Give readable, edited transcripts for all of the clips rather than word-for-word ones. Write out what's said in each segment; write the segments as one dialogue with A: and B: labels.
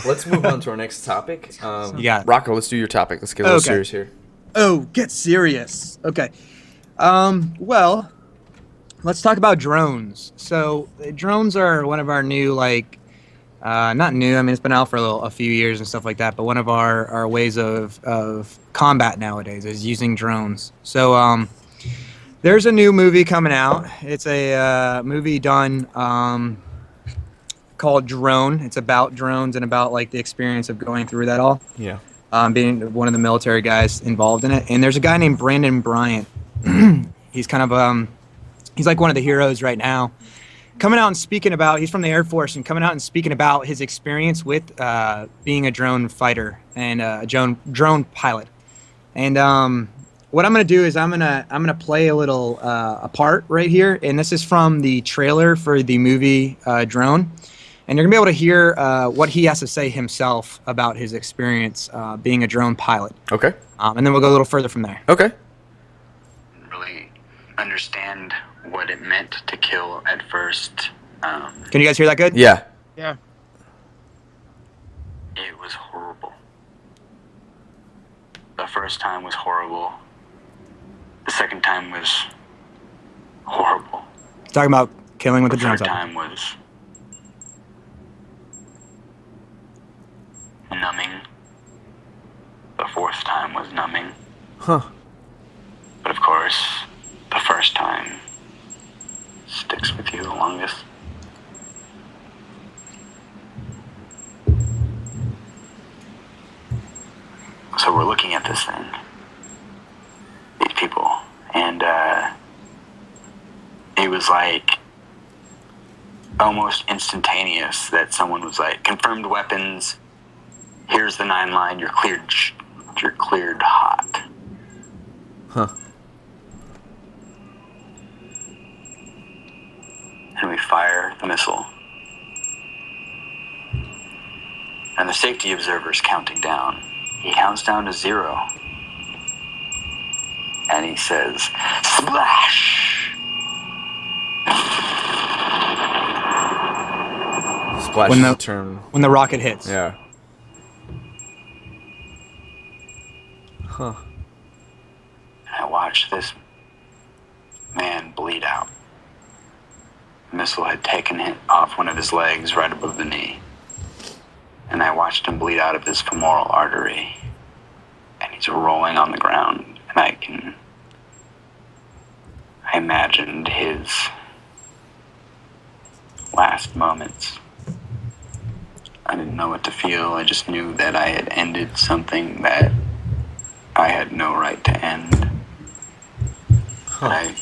A: let's move on to our next topic.
B: You got it.
A: Rocco, let's do your topic. Let's get a little serious here.
B: Oh, get serious. Okay. Well, let's talk about drones. So drones are one of our new, not new. I mean, it's been out for a few years and stuff like that. But one of our ways of combat nowadays is using drones. So there's a new movie coming out. It's a movie done called Drone. It's about drones and about like the experience of going through that all.
A: Yeah.
B: Being one of the military guys involved in it. And there's a guy named Brandon Bryant. He's kind of he's like one of the heroes right now. Coming out and speaking about, he's from the Air Force, and coming out and speaking about his experience with being a drone fighter and a drone pilot. And what I'm gonna do is I'm gonna play a little a part right here, and this is from the trailer for the movie Drone. And you're gonna be able to hear what he has to say himself about his experience being a drone pilot.
A: Okay.
B: And then we'll go a little further from there.
A: Okay.
C: Really understand what it meant to kill at first.
B: Can you guys hear that good?
A: Yeah.
D: Yeah.
C: It was horrible. The first time was horrible. The second time was horrible.
B: Talking about killing with the
C: The
B: drones.
C: third time was numbing. The fourth time was numbing.
A: Huh.
C: But of course, the first time sticks with you the longest. So we're looking at this thing, these people, and it was like almost instantaneous that someone was like, confirmed weapons, here's the 9 line, you're cleared hot.
A: Huh.
C: And we fire the missile. And the safety observer's counting down. He counts down to 0. And he says, splash!
A: Splash
B: When
A: is
B: the-
A: the term.
B: When the rocket hits.
A: Yeah. Huh.
C: And I watched this man bleed out. The missile had taken him off one of his legs right above the knee. And I watched him bleed out of his femoral artery. And he's rolling on the ground. And I imagined his last moments. I didn't know what to feel. I just knew that I had ended something that I had no right to end.
A: Huh.
C: I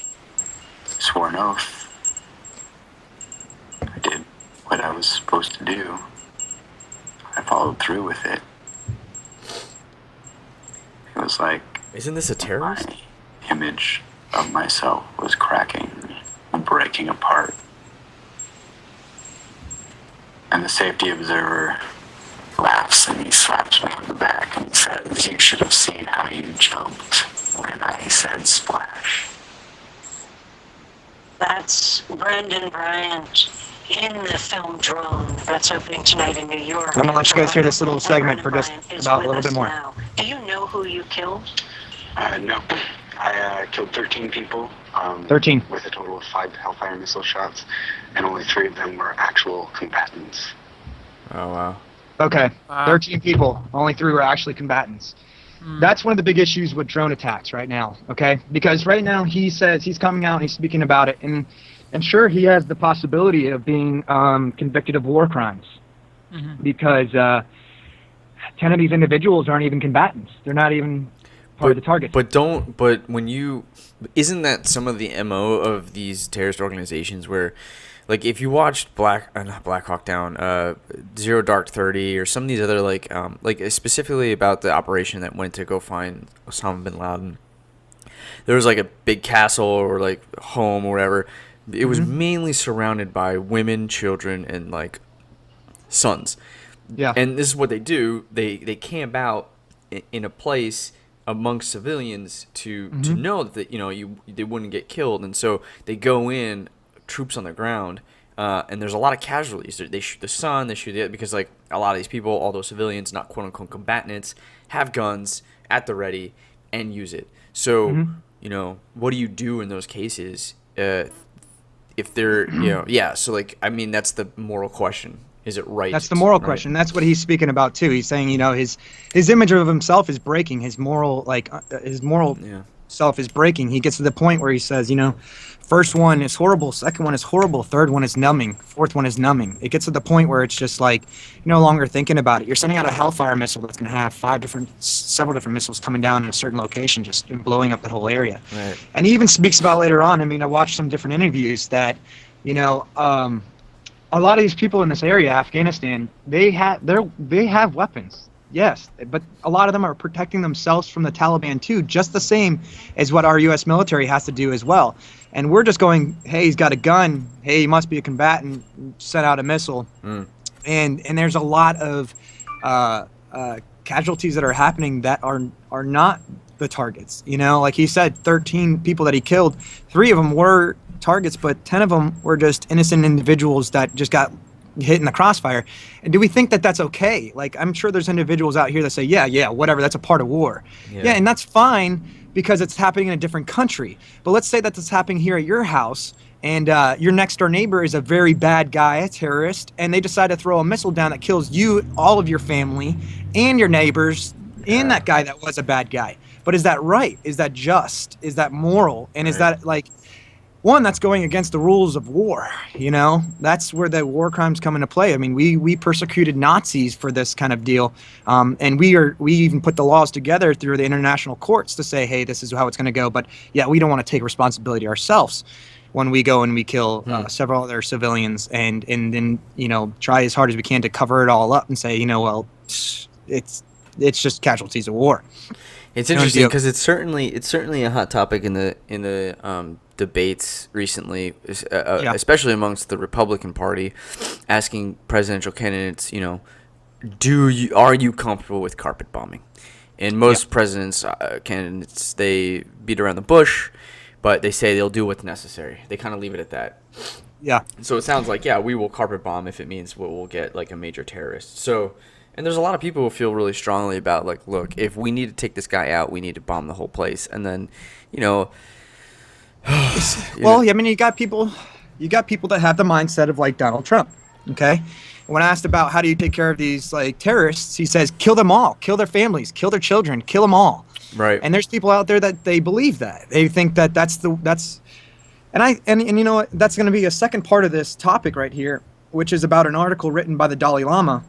C: swore an oath. I did what I was supposed to do. I followed through with it. It was like
A: Isn't this a terrorist?
C: my image of myself was cracking and breaking apart. And the safety observer laughs and he slaps me on the back and says, you should have seen how you jumped when I said splash.
E: That's Brandon Bryant in the film Drone that's opening tonight in New York.
B: I'm gonna let you guys hear this little
E: And
B: segment for
E: Brandon
B: just
E: Bryant is
B: about a
E: with
B: little
E: us
B: bit more.
E: now. Do you know who you killed?
C: No. I killed 13 people.
B: 13.
C: With a total of 5 Hellfire missile shots, and only 3 of them were actual combatants.
A: Oh, wow.
B: Okay.
D: Wow.
B: 13 people. Only 3 were actually combatants. That's one of the big issues with drone attacks right now, okay? Because right now he says he's coming out and he's speaking about it, and sure, he has the possibility of being convicted of war crimes because 10 of these individuals aren't even combatants. They're not even part of the target.
A: But when you, isn't that some of the MO of these terrorist organizations where, like, if you watched not Black Hawk Down, Zero Dark 30, or some of these other, like specifically about the operation that went to go find Osama bin Laden, there was like a big castle or like home or whatever. It was mainly surrounded by women, children, and like sons.
B: Yeah.
A: And this is what they do. They camp out in a place amongst civilians to know that they wouldn't get killed, and so they go in, troops on the ground, And there's a lot of casualties. They shoot the son, they shoot the because like a lot of these people, all those civilians, not quote unquote combatants, have guns at the ready and use it. So you know, what do you do in those cases if they're yeah? So like I mean, that's the moral question. Is it right?
B: That's the moral
A: right?
B: question. That's what he's speaking about too. He's saying, you know, his image of himself is breaking. His moral self is breaking. He gets to the point where he says, you know, first one is horrible, second one is horrible, third one is numbing, fourth one is numbing. It gets to the point where it's just like you're no longer thinking about it. You're sending out a Hellfire missile that's going to have several different missiles coming down in a certain location, just blowing up the whole area.
A: Right.
B: And he even speaks about later on. I mean, I watched some different interviews that, you know, a lot of these people in this area, Afghanistan, they have weapons. Yes, but a lot of them are protecting themselves from the Taliban too, just the same as what our U.S. military has to do as well. And we're just going, hey, he's got a gun. Hey, he must be a combatant. Sent out a missile. And there's a lot of casualties that are happening that are not the targets. You know, like he said, 13 people that he killed, 3 of them were targets, but 10 of them were just innocent individuals that just got hit in the crossfire. And do we think that that's okay? Like, I'm sure there's individuals out here that say, yeah, whatever, that's a part of war. Yeah, and that's fine because it's happening in a different country. But let's say that it's happening here at your house, and your next door neighbor is a very bad guy, a terrorist, and they decide to throw a missile down that kills you, all of your family, and your neighbors, and that guy that was a bad guy. But is that right? Is that just? Is that moral? And is that like... One, that's going against the rules of war, you know? That's where the war crimes come into play. I mean, we persecuted Nazis for this kind of deal, and we even put the laws together through the international courts to say, hey, this is how it's going to go. But, yeah, we don't want to take responsibility ourselves when we go and we kill several other civilians and then, you know, try as hard as we can to cover it all up and say, you know, well, it's just casualties of war.
A: It's interesting because it's certainly a hot topic in the debates recently, especially amongst the Republican Party, asking presidential candidates, you know, are you comfortable with carpet bombing? And most presidents candidates, they beat around the bush, but they say they'll do what's necessary. They kind of leave it at that.
B: Yeah.
A: So it sounds like we will carpet bomb if it means we'll get like a major terrorist. So. And there's a lot of people who feel really strongly about, like, look, if we need to take this guy out, we need to bomb the whole place. And then, you know...
B: Well, I mean, you got people that have the mindset of, like, Donald Trump, okay? When asked about how do you take care of these, like, terrorists, he says, kill them all, kill their families, kill their children, kill them all.
A: Right.
B: And there's people out there that they believe that. They think that and you know what? That's going to be a second part of this topic right here, which is about an article written by the Dalai Lama.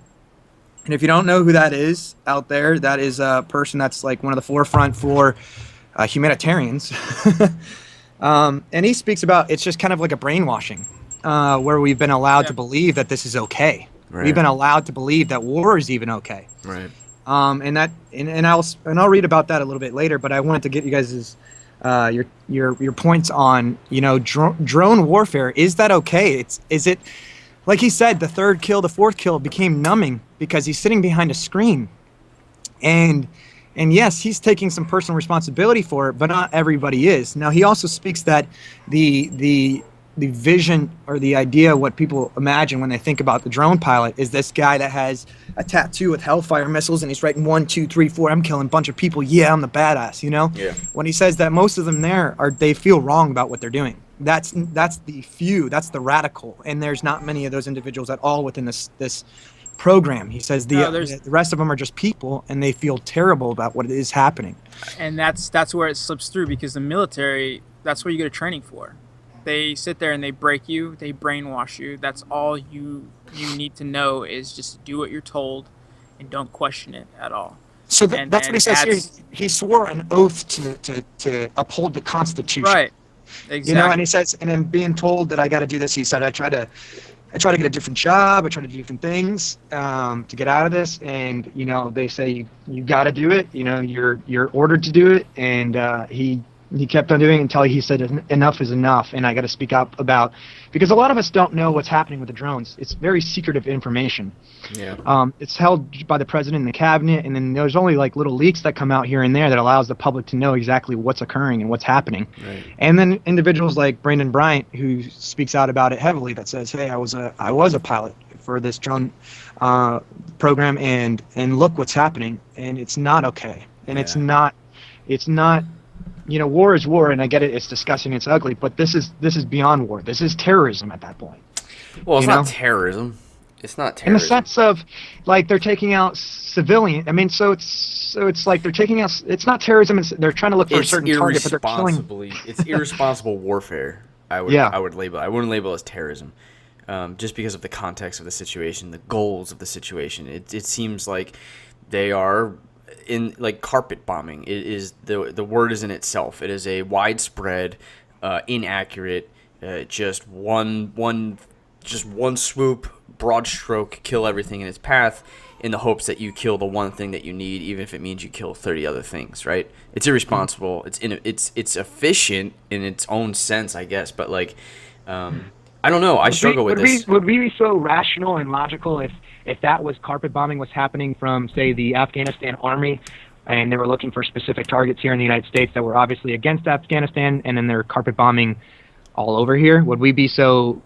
B: And if you don't know who that is out there, that is a person that's like one of the forefront for humanitarians. And he speaks about it's just kind of like a brainwashing where we've been allowed to believe that this is okay. Right. We've been allowed to believe that war is even okay.
A: Right.
B: And I'll read about that a little bit later. But I wanted to get you guys' your points on, you know, drone warfare. Is that okay? Is it? Like he said, the third kill, the fourth kill became numbing because he's sitting behind a screen. And yes, he's taking some personal responsibility for it, but not everybody is. Now, he also speaks that the vision or the idea, what people imagine when they think about the drone pilot, is this guy that has a tattoo with Hellfire missiles and he's writing 1, 2, 3, 4, I'm killing a bunch of people. Yeah, I'm the badass, you know? Yeah. When he says that most of them they feel wrong about what they're doing. That's the few, that's the radical, and there's not many of those individuals at all within this program. He says the rest of them are just people, and they feel terrible about what is happening.
D: And that's where it slips through, because the military, that's what you go to training for. They sit there and they break you, they brainwash you. That's all you need to know is just do what you're told and don't question it at all.
B: So that's what he says here. He swore an oath to uphold the Constitution.
D: Right. Exactly.
B: You know, and he says, and then being told that I got to do this, he said, I try to get a different job. I try to do different things to get out of this. And, you know, they say you got to do it. You know, you're ordered to do it. And he He kept on doing it until he said enough is enough, and I got to speak up about, because a lot of us don't know what's happening with the drones. It's very secretive information.
A: Yeah.
B: It's held by the president and the cabinet, and then there's only like little leaks that come out here and there that allows the public to know exactly what's occurring and what's happening.
A: Right.
B: And then individuals like Brandon Bryant, who speaks out about it heavily, that says, "Hey, I was a pilot for this drone program, and look what's happening, and it's not okay, and it's not." War is war, and I get it. It's disgusting. It's ugly. But this is beyond war. This is terrorism at that point.
A: Well, it's not terrorism. It's not terrorism.
B: In the sense of, like, they're taking out civilian. I mean, so it's like they're taking out. It's not terrorism. They're trying to look for a certain target, but they're killing.
A: It's irresponsible warfare. I would label. I wouldn't label it as terrorism, just because of the context of the situation, the goals of the situation. It seems like they are. In like carpet bombing, it is the word is in itself. It is a widespread, inaccurate, just one swoop, broad stroke, kill everything in its path, in the hopes that you kill the one thing that you need, even if it means you kill 30 other things. Right? It's irresponsible. It's efficient in its own sense, I guess. But like, I don't know. I struggle with this.
B: Would we be so rational and logical if that was carpet bombing was happening from, say, the Afghanistan army, and they were looking for specific targets here in the United States that were obviously against Afghanistan, and then they're carpet bombing all over here? Would we be so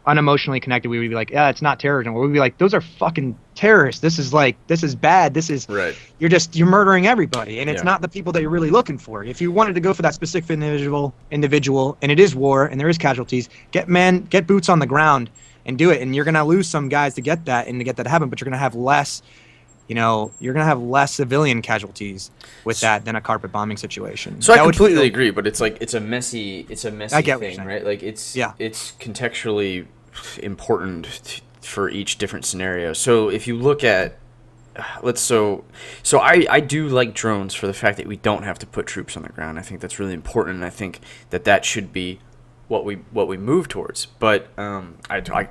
B: unemotionally connected? We would be like, yeah, it's not terrorism. Or we'd be like, those are fucking terrorists. This is bad. This is
A: right.
B: You're murdering everybody, and it's not the people that you're really looking for. If you wanted to go for that specific individual, and it is war, and there is casualties, get boots on the ground and do it. And you're gonna lose some guys to get that to happen, but you're gonna have less. You're gonna have less civilian casualties with that than a carpet bombing situation.
A: So I completely agree, but it's like it's a messy thing, right? Like it's contextually important for each different scenario. So if you look at I do like drones for the fact that we don't have to put troops on the ground. I think that's really important, and I think that should be what we move towards. But I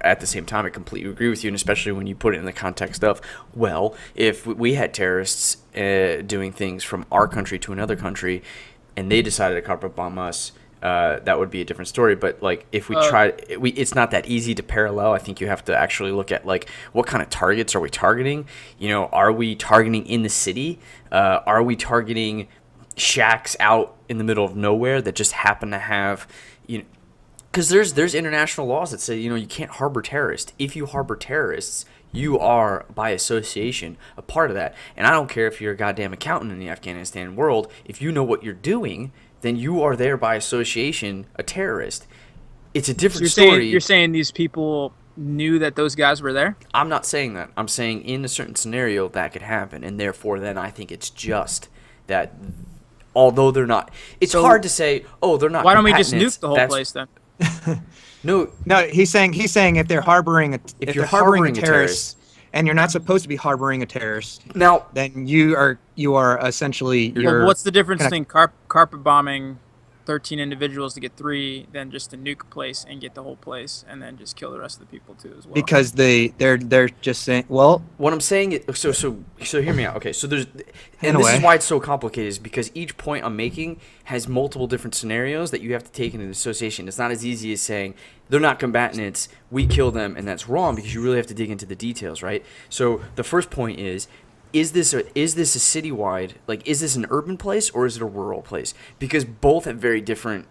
A: at the same time, I completely agree with you, and especially when you put it in the context of, well, if we had terrorists doing things from our country to another country, and they decided to carpet bomb us, that would be a different story. But like, if we it's not that easy to parallel. I think you have to actually look at like, what kind of targets are we targeting? Are we targeting in the city? Are we targeting shacks out in the middle of nowhere that just happen to have, because there's international laws that say, you can't harbor terrorists. If you harbor terrorists, you are, by association, a part of that. And I don't care if you're a goddamn accountant in the Afghanistan world. If you know what you're doing, then you are there by association a terrorist. It's a different story.
D: You're saying these people knew that those guys were there?
A: I'm not saying that. I'm saying in a certain scenario that could happen, and therefore then I think it's just that, although they're not, it's hard to say, they're not.
D: Why don't we just nuke the whole place then?
A: No,
B: he's saying if they're harboring a terrorist, and you're not supposed to be harboring a terrorist,
A: now
B: then you are essentially.
D: What's the difference between carpet bombing 13 individuals to get 3 than just to nuke a place and get the whole place and then just kill the rest of the people too as well?
B: Because they're just saying, well,
A: what I'm saying is, so hear me out. Okay, so this is why it's so complicated, is because each point I'm making has multiple different scenarios that you have to take into association. It's not as easy as saying they're not combatants, we kill them, and that's wrong, because you really have to dig into the details, right? So the first point is this a citywide, like, is this an urban place or is it a rural place? Because both have very different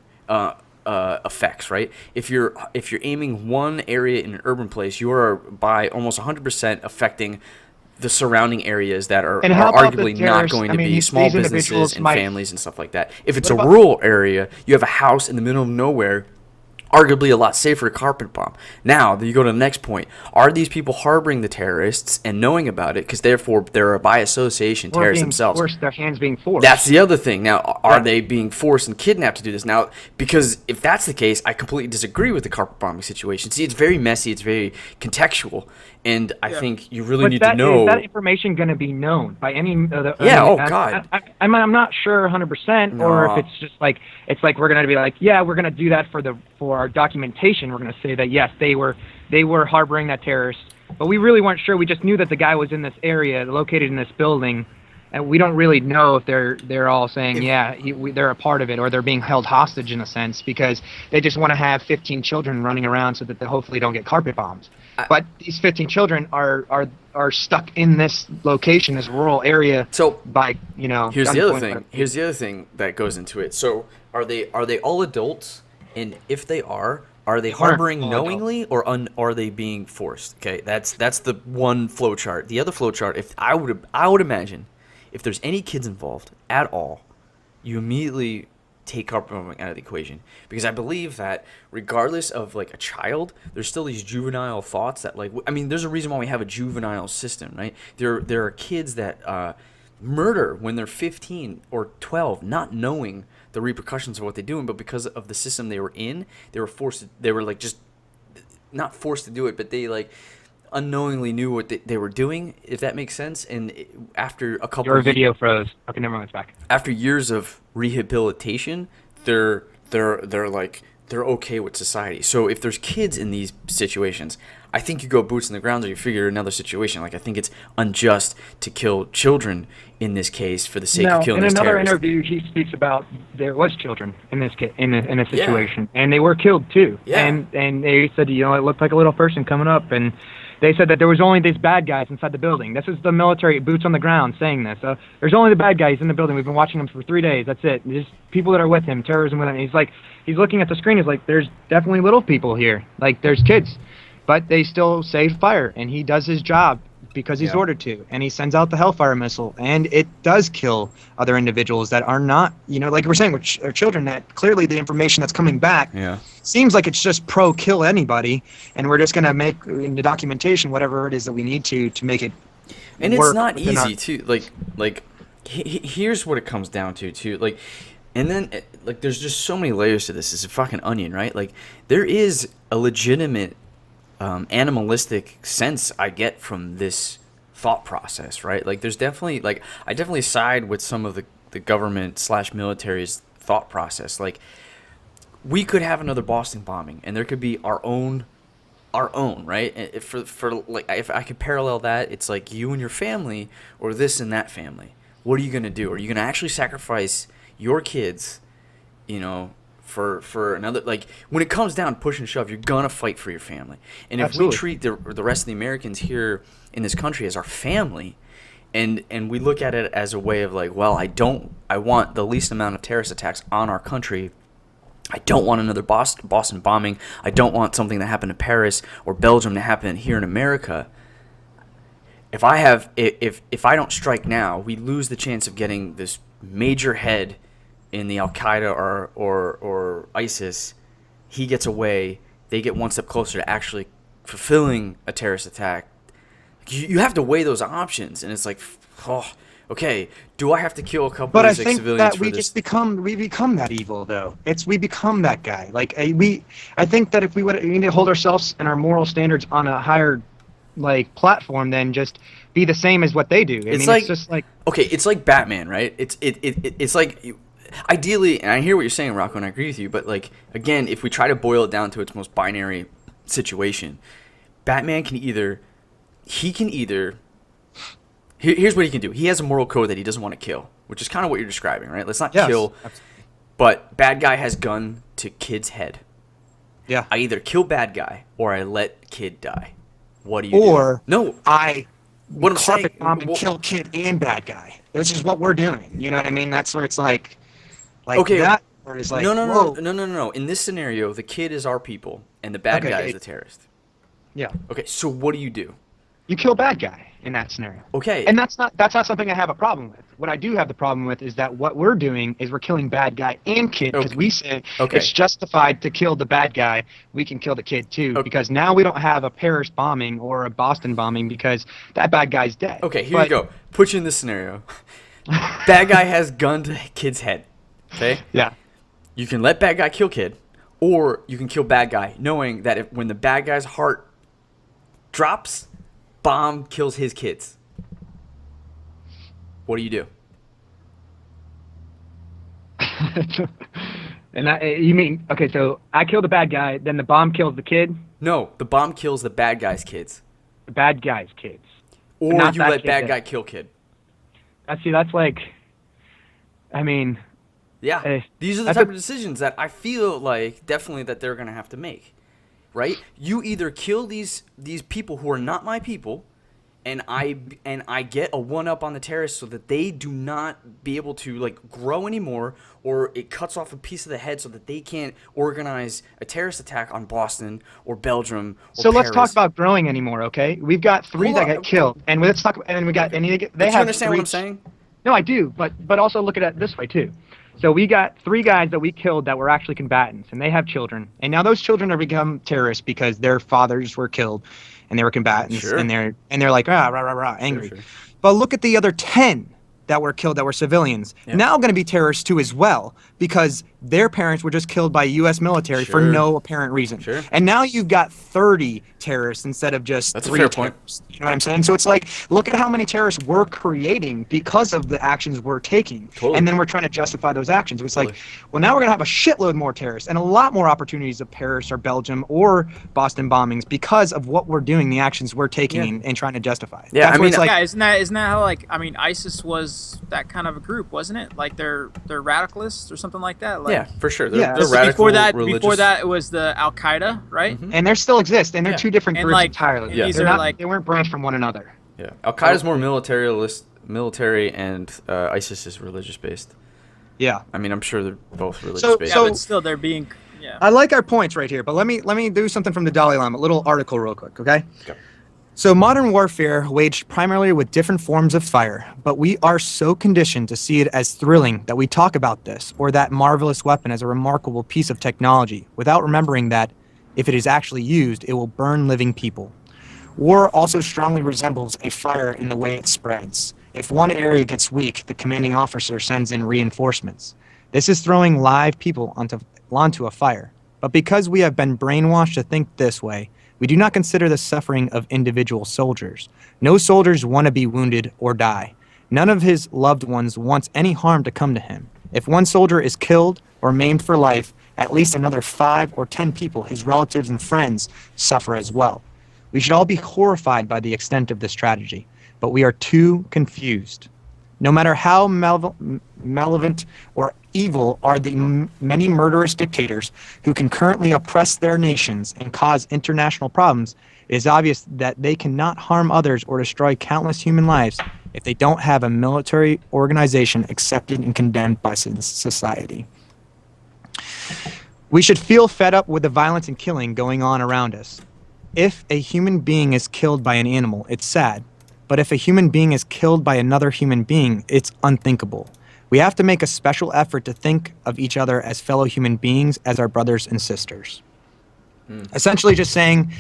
A: effects, right? If you're aiming one area in an urban place, you are by almost 100% affecting the surrounding areas that are arguably not going to be small businesses and families and stuff like that. If it's a rural area, you have a house in the middle of nowhere, arguably a lot safer to carpet bomb. Now, you go to the next point. Are these people harboring the terrorists and knowing about it, because therefore they're by association terrorists themselves?
B: Their hands being forced.
A: That's the other thing. Now, are they being forced and kidnapped to do this? Now, because if that's the case, I completely disagree with the carpet bombing situation. See, it's very messy. It's very contextual. And I think you really need to know.
B: Is that information going to be known by any other?
A: God.
B: I'm not sure 100%, or if it's just like we're going to be like, yeah, we're going to do that for our documentation. We're going to say that yes, they were harboring that terrorist, but we really weren't sure. We just knew that the guy was in this area, located in this building, and we don't really know if they're all saying they're a part of it, or they're being held hostage in a sense because they just want to have 15 children running around so that they hopefully don't get carpet bombed. But these 15 children are stuck in this location, this rural area.
A: So
B: by
A: here's the other thing. Here's the other thing that goes into it. So are they all adults? And if they are they harboring knowingly, or are they being forced? Okay, that's the one flow chart. The other flow chart, if I would imagine, if there's any kids involved at all, you immediately take carpet bombing out of the equation, because I believe that regardless of like a child, there's still these juvenile thoughts that there's a reason why we have a juvenile system, right? There are kids that murder when they're 15 or 12, not knowing the repercussions of what they're doing, but because of the system they were in, they were like just not forced to do it, but they like unknowingly knew what they were doing, if that makes sense. And after a couple
B: your video froze. Okay, never mind, it's back.
A: After years of rehabilitation, they're okay with society. So if there's kids in these situations, I think you go boots in the ground, or you figure another situation. Like, I think it's unjust to kill children in this case for the sake of killing these terrorists.
B: In another interview, he speaks about there was children in this in a situation, and they were killed too.
A: Yeah.
B: And they said, it looked like a little person coming up, and they said that there was only these bad guys inside the building. This is the military boots on the ground saying this. There's only the bad guys in the building. We've been watching them for 3 days. That's it. Just people that are with him, terrorism with him. He's looking at the screen. He's like, there's definitely little people here. Like, there's kids. But they still save fire, and he does his job because he's ordered to, and he sends out the Hellfire missile, and it does kill other individuals that are not, like we're saying, which are children, that clearly the information that's coming back seems like it's just pro-kill anybody, and we're just going to make in the documentation whatever it is that we need to make it
A: and
B: work.
A: It's not easy, too. Like here's what it comes down to, too. Like, and then, there's just so many layers to this. It's a fucking onion, right? Like, there is a legitimate animalistic sense I get from this thought process, right? Like, there's definitely, I definitely side with some of the government / military's thought process. Like, we could have another Boston bombing, and there could be our own, right? If I could parallel that, it's like you and your family, or this and that family. What are you gonna do? Are you gonna actually sacrifice your kids, for another, like, when it comes down push and shove, you're gonna fight for your family. And if we treat the rest of the Americans here in this country as our family, and we look at it as a way of like, well, I want the least amount of terrorist attacks on our country. I don't want another Boston bombing. I don't want something that happened in Paris or Belgium to happen here in America. If I don't strike now, we lose the chance of getting this major head in the Al-Qaeda or ISIS. He gets away. They get one step closer to actually fulfilling a terrorist attack. You have to weigh those options, and it's like, okay, do I have to kill a couple of civilians for this?
B: But I think that we become that evil, though. We become that guy. Like, I think that if we need to hold ourselves and our moral standards on a higher, platform than just be the same as what they do. It's just like,
A: okay, it's like Batman, right? It's like. Ideally, and I hear what you're saying, Rocco, and I agree with you, but again, if we try to boil it down to its most binary situation, Batman can either here's what he can do. He has a moral code that he doesn't want to kill, which is kind of what you're describing, right? Let's not kill, but bad guy has gun to kid's head.
B: Yeah.
A: I either kill bad guy or I let kid die. What do you do? No.
B: What I'm saying, bomb and kill kid and bad guy. This is what we're doing. You know what I mean? That's where it's like
A: okay,
B: that. Or it's like,
A: no. In this scenario, the kid is our people, and the bad guy is the terrorist.
B: Yeah.
A: Okay, so what do?
B: You kill bad guy in that scenario.
A: Okay.
B: And that's not something I have a problem with. What I do have the problem with is that what we're doing is we're killing bad guy and kid, because we say it's justified to kill the bad guy. We can kill the kid too, because now we don't have a Paris bombing or a Boston bombing because that bad guy's dead.
A: Okay, here you go. Put you in this scenario. Bad guy has gun to kid's head. Okay?
B: Yeah.
A: You can let bad guy kill kid, or you can kill bad guy, knowing that when the bad guy's heart drops, bomb kills his kids. What do you do?
B: And you mean, okay, so I kill the bad guy, then the bomb kills the kid?
A: No, the bomb kills the bad guy's kids.
B: The bad guy's kids.
A: Or you let bad guy kill kid.
B: That's like, I mean,
F: Yeah, these are the
B: that's
F: type
B: a-
F: of decisions that I feel like definitely that they're gonna have to make, right? You either kill these people who are not my people, and I get a one up on the terrorists so that they do not be able to like grow anymore, or it cuts off a piece of the head so that they can't organize a terrorist attack on Boston or Belgium or
B: So let's
F: Paris.
B: talk about growing anymore, okay? We've got 3
F: Hold
B: that
F: on.
B: get killed, and let's talk. And we got, and they
F: But you
B: have
F: understand
B: 3.
F: what I'm saying?
B: No, I do, but also look at it this way too. So we got 3 guys that we killed that were actually combatants, and they have children. And now those children have become terrorists because their fathers were killed, and they were combatants,
F: Sure.
B: and they're like rah rah rah rah angry.
F: Sure.
B: But look at the other 10 that were killed that were civilians.
F: Yeah.
B: Now going to be terrorists too as well because their parents were just killed by U.S. military for
F: Sure.
B: no apparent reason.
F: Sure.
B: And now you've got 30 terrorists instead of just
A: That's a
B: 3
A: fair point.
B: terrorists. You know what I'm saying? So it's like, look at how many terrorists we're creating because of the actions we're taking.
F: Totally.
B: And then we're trying to justify those actions. It's
F: Totally.
B: like, well, now we're going to have a shitload more terrorists and a lot more opportunities of Paris or Belgium or Boston bombings because of what we're doing, the actions we're taking and trying to justify.
A: Yeah,
B: That's
A: I
B: where
A: mean,
B: it's like,
D: yeah, isn't that how, like, I mean, ISIS was that kind of a group, wasn't it? Like they're radicalists or something like that. Like,
A: Yeah, for sure.
B: Yeah.
A: They're
B: So
A: radical,
D: before that it was the Al Qaeda, right?
B: and they still exist, and they're
A: Yeah.
B: 2 different
D: And,
B: groups
D: like,
B: entirely.
A: Yeah.
D: these
B: They're
D: are
B: not,
D: like
B: they weren't branched from one another.
A: Yeah, Al Qaeda's more military, and ISIS is religious based.
B: Yeah.
A: I mean, I'm sure they're both religious
B: So-
A: based.
D: yeah, but still they're being
B: I like our points right here, but let me do something from the Dalai Lama, a little article real quick, okay?
A: Okay.
B: So modern warfare waged primarily with different forms of fire, but we are so conditioned to see it as thrilling that we talk about this or that marvelous weapon as a remarkable piece of technology without remembering that if it is actually used, it will burn living people. War also strongly resembles a fire in the way it spreads. If one area gets weak, the commanding officer sends in reinforcements. This is throwing live people onto a fire. But because we have been brainwashed to think this way, we do not consider the suffering of individual soldiers. No soldiers want to be wounded or die. None of his loved ones wants any harm to come to him. If one soldier is killed or maimed for life, at least another 5 or 10 people, his relatives and friends, suffer as well. We should all be horrified by the extent of this tragedy, but we are too confused. No matter how malevolent or evil are the many murderous dictators who can currently oppress their nations and cause international problems, it is obvious that they cannot harm others or destroy countless human lives if they don't have a military organization accepted and condemned by society. We should feel fed up with the violence and killing going on around us. If a human being is killed by an animal, it's sad. But if a human being is killed by another human being, it's unthinkable. We have to make a special effort to think of each other as fellow human beings, as our brothers and sisters. Essentially just saying,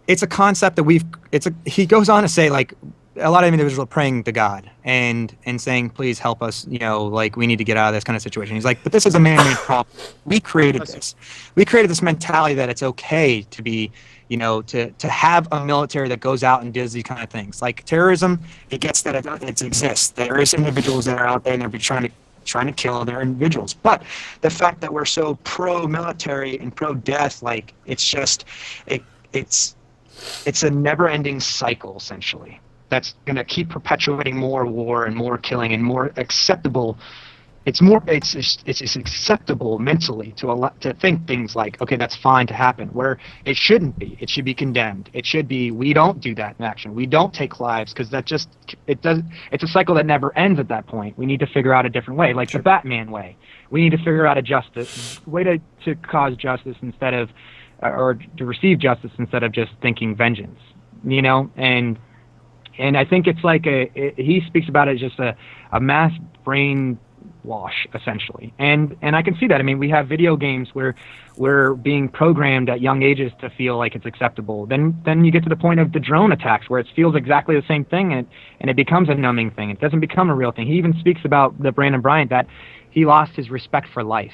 B: it's a concept that he goes on to say, like, a lot of individuals are praying to God and saying, please help us, like, we need to get out of this kind of situation. He's like, but this is a man-made problem. We created this. We created this mentality that it's okay to be, to have a military that goes out and does these kind of things. Like terrorism, it gets that it exists. There is individuals that are out there and they're trying to kill other individuals. But the fact that we're so pro-military and pro-death, like, it's just, it's a never-ending cycle, essentially, that's going to keep perpetuating more war and more killing and more acceptable. It's acceptable mentally to think things like, okay, that's fine to happen, where it shouldn't be. It should be condemned. It should be, we don't do that in action. We don't take lives, because it's a cycle that never ends at that point. We need to figure out a different way, like the Batman way. We need to figure out a way to cause justice instead of, or to receive justice instead of just thinking vengeance, and I think it's like he speaks about it as just a mass brain wash, essentially. And I can see that. I mean, we have video games where we're being programmed at young ages to feel like it's acceptable. Then you get to the point of the drone attacks where it feels exactly the same thing, and it becomes a numbing thing. It doesn't become a real thing. He even speaks about the Brandon Bryant, that he lost his respect for life.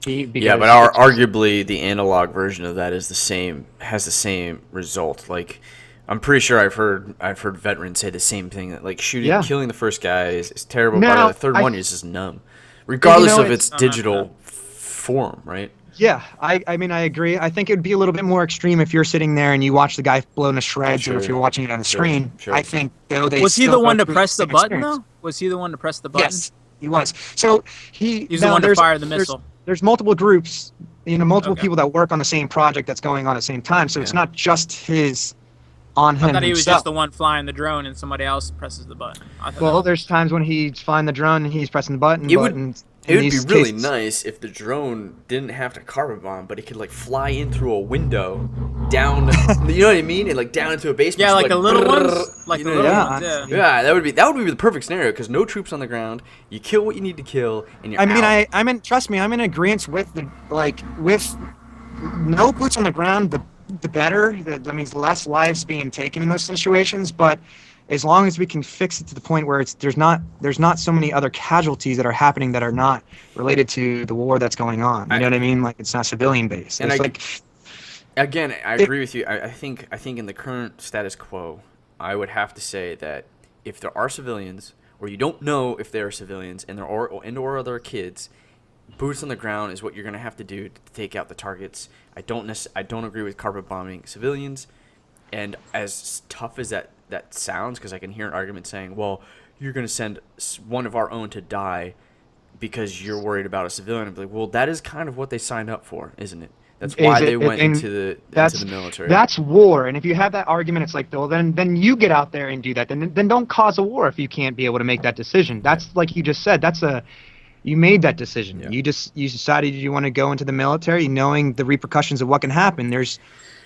A: Yeah, but arguably the analog version of that has the same result. Like, I'm pretty sure I've heard veterans say the same thing, that like killing the first guy is terrible.
B: Now,
A: by the third one, you're just numb, regardless of its digital form, right?
B: Yeah, I mean, I agree. I think it would be a little bit more extreme if you're sitting there and you watch the guy blown to shreds, or if
A: Sure.
B: you're watching it on the
A: Sure,
B: screen.
A: sure.
B: I think though they
D: Was he
B: still
D: the one
B: go
D: to
B: through
D: press the
B: same
D: button
B: experience.
D: though? Was he the one to press the button?
B: Yes, he was. So
D: He's the one to fire the missile.
B: there's multiple groups, multiple
D: Okay.
B: people that work on the same project that's going on at the same time. So it's
A: Yeah.
B: not just his on him
D: I thought he was
B: himself.
D: just the one flying the drone and somebody else presses the button. I thought
B: Well,
D: that
B: there's times when he's flying the drone and he's pressing the button.
A: It would-
B: buttons
A: It
B: in
A: would be
B: these
A: really
B: cases.
A: nice if the drone didn't have to carpet bomb, but it could like fly in through a window, down. You know what I mean? And like down into a basement.
D: yeah,
A: just
D: like the little
A: brrrr,
D: ones, like
A: you
D: the
A: know
D: little
A: what I
B: Yeah,
D: ones. Yeah.
B: honestly.
A: Yeah, that would be the perfect scenario because no troops on the ground. You kill what you need to kill, and you're
B: I mean,
A: out.
B: I'm in. Trust me, I'm in agreement with with no boots on the ground. The better. That means less lives being taken in those situations. But as long as we can fix it to the point where there's not so many other casualties that are happening that are not related to the war that's going on. You know what I mean? Like it's not civilian based.
A: And
B: It's
A: I-
B: like
A: Again, I agree with you. I think in the current status quo, I would have to say that if there are civilians, or you don't know if there are civilians, and there are or other kids, boots on the ground is what you're gonna have to do to take out the targets. I don't agree with carpet bombing civilians, and as tough as that sounds, because I can hear an argument saying, well, you're gonna send one of our own to die because you're worried about a civilian. I'm like, well, that is kind of what they signed up for, isn't it? That's why they went into the military.
B: That's war. And if you have that argument, it's like, well, then you get out there and do that. Then don't cause a war if you can't be able to make that decision. That's like you just said. You made that decision.
A: Yeah.
B: You decided you want to go into the military, knowing the repercussions of what can happen.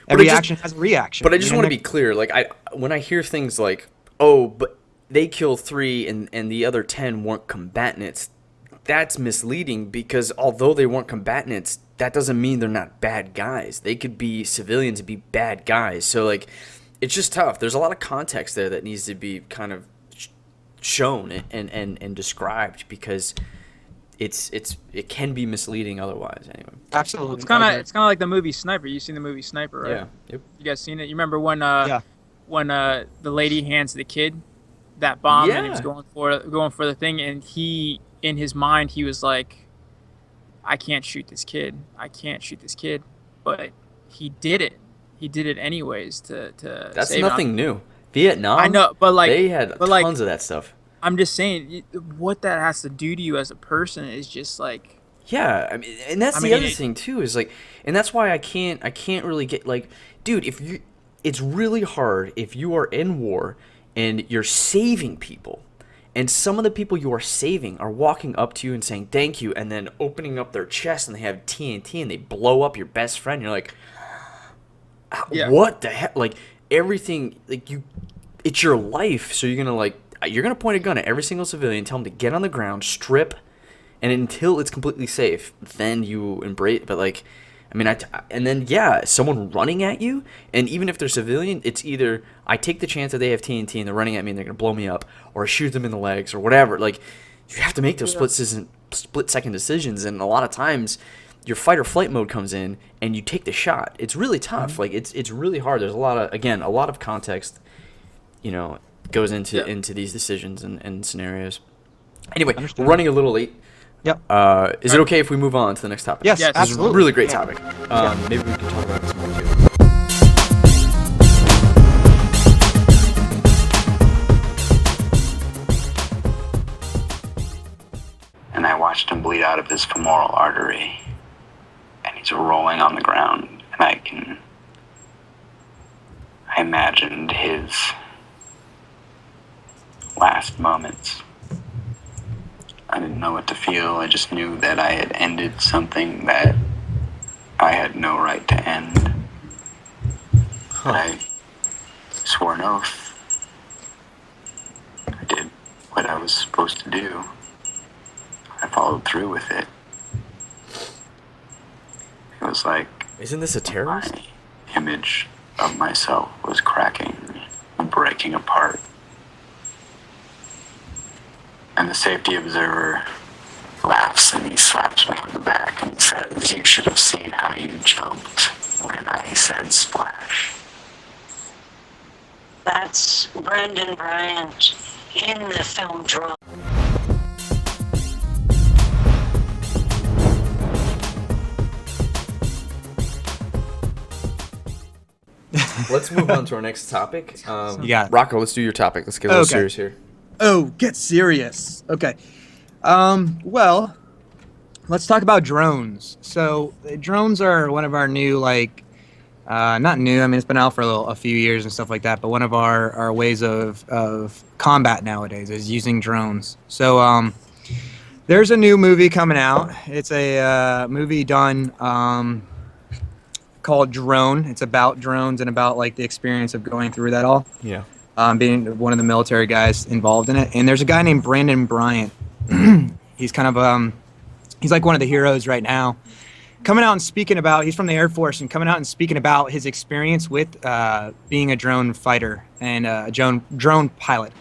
B: Every action has a reaction.
A: But I just want to be clear. Like when I hear things like, oh, but they kill 3 and the other 10 weren't combatants, that's misleading because although they weren't combatants, that doesn't mean they're not bad guys. They could be civilians and be bad guys. So like, it's just tough. There's a lot of context there that needs to be kind of shown and described because it can be misleading otherwise. Anyway.
B: Absolutely.
D: It's kind of like the movie Sniper. You've seen the movie Sniper, right?
A: Yeah. Yep.
D: You guys seen it? You remember when
B: Yeah.
D: the lady hands the kid that bomb and he was
A: Yeah.
D: going for the thing, and he in his mind he was like, I can't shoot this kid. But he did it. He did it anyways to
A: That's
D: save
A: nothing new. Vietnam.
D: I know, but like
A: they had
D: but like,
A: tons of that stuff.
D: I'm just saying what that has to do to you as a person is just like.
A: Yeah, I mean, and that's the other thing too is like, and that's why I can't really get like, dude, it's really hard if you are in war and you're saving people, and some of the people you are saving are walking up to you and saying thank you, and then opening up their chest and they have TNT and they blow up your best friend. You're like,
D: Yeah.
A: what the heck? Like everything, like it's your life, so you're gonna point a gun at every single civilian, tell them to get on the ground, strip. And until it's completely safe, then you embrace. But like, I mean, and then yeah, someone running at you, and even if they're civilian, it's either I take the chance that they have TNT and they're running at me and they're gonna blow me up, or I shoot them in the legs or whatever. Like, you have to make those split second decisions, and a lot of times, your fight or flight mode comes in and you take the shot. It's really tough.
B: Mm-hmm.
A: Like it's really hard. There's a lot of context, goes into these decisions and scenarios. Anyway, we're running a little late.
B: Yep.
A: Is it okay if we move on to the next topic?
B: Yes,
D: Yes.
A: This is a
B: absolutely.
A: really great
B: Yeah.
A: topic. Maybe we can talk about this more too.
C: And I watched him bleed out of his femoral artery. And he's rolling on the ground. And I imagined his last moments. I didn't know what to feel. I just knew that I had ended something that I had no right to end. But I swore an oath. I did what I was supposed to do. I followed through with it. It was like
A: Isn't this a terrorist?
C: my image of myself was cracking, breaking apart. And the safety observer laughs and he slaps me on the back and says, "You should have seen how you jumped when I said splash."
E: That's Brendan Bryant in the film Drone.
A: let's move on to our next topic.
B: You got it.
A: Rocco, let's do your topic. Let's get a little
B: Okay.
A: serious here.
B: Oh, get serious. Okay. Well, let's talk about drones. So drones are one of our new, not new. I mean, it's been out for a few years and stuff like that. But one of our ways of combat nowadays is using drones. So there's a new movie coming out. It's a movie done called Drone. It's about drones and about like the experience of going through that all.
A: Yeah.
B: Being one of the military guys involved in it. And there's a guy named Brandon Bryant. He's kind of he's like one of the heroes right now. Coming out and speaking about, he's from the Air Force, and coming out and speaking about his experience with being a drone fighter and a drone pilot.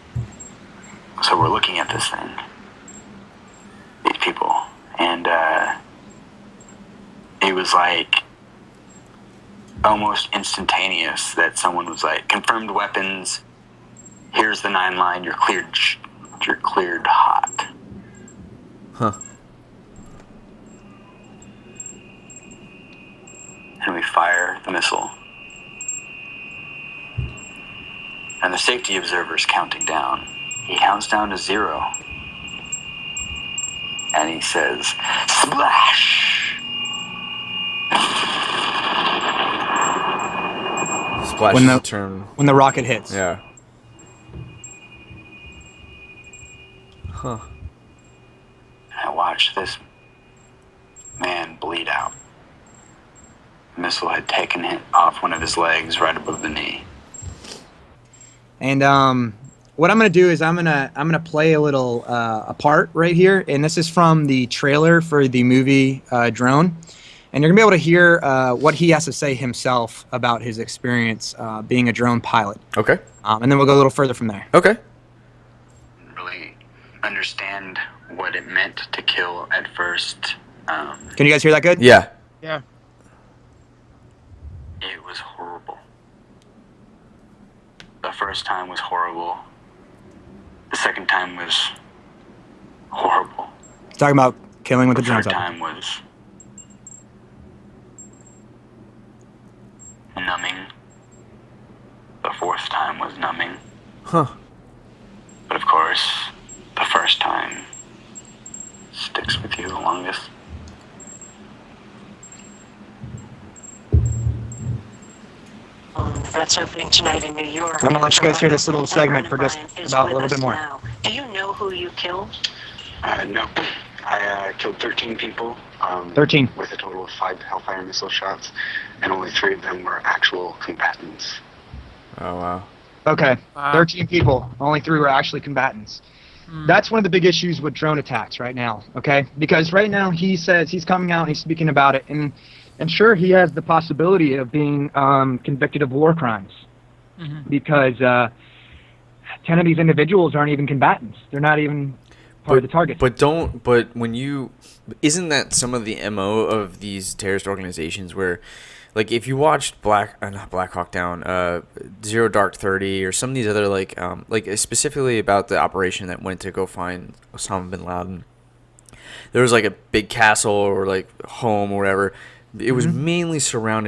C: So we're looking at this thing, these people, and it was like almost instantaneous that someone was like, confirmed weapons, here's the 9 line, you're cleared hot.
A: Huh.
C: And we fire the missile. And the safety observer's counting down. He counts down to 0. And he says, splash!
A: Splash
B: When
A: is
B: the-
A: the term.
B: When the rocket hits.
A: Yeah. Huh.
C: I watched this man bleed out. The missile had taken it off one of his legs right above the knee.
B: And what I'm gonna do is I'm gonna play a little a part right here, and this is from the trailer for the movie Drone, and you're gonna be able to hear what he has to say himself about his experience being a drone pilot,
A: Okay.
B: and then we'll go a little further from there.
A: Okay.
C: Really understand what it meant to kill at first.
B: Can you guys hear that good?
A: Yeah.
D: Yeah.
C: It was horrible. The first time was horrible. The second time was horrible.
B: Talking about killing with
C: The
B: the drone.
C: third time was numbing. The fourth time was numbing.
A: Huh.
C: But of course, the first time sticks with you the longest.
E: That's opening tonight in New York.
B: I'm gonna let you guys hear this little segment for just about a little bit more.
E: Do you know who you killed?
C: No. I killed 13 people.
B: 13.
C: With a total of 5 Hellfire missile shots, and only 3 of them were actual combatants.
A: Oh wow.
B: Okay,
D: Wow.
B: 13 people. Only 3 were actually combatants. That's one of the big issues with drone attacks right now, okay? Because right now he says he's coming out and he's speaking about it, and sure, he has the possibility of being convicted of war crimes because 10 of these individuals aren't even combatants. They're not even part of the target.
A: But when you, isn't that some of the MO of these terrorist organizations where, like, if you watched not Black Hawk Down, Zero Dark 30, or some of these other, like specifically about the operation that went to go find Osama bin Laden, there was like a big castle or like home or whatever. It was mainly surrounded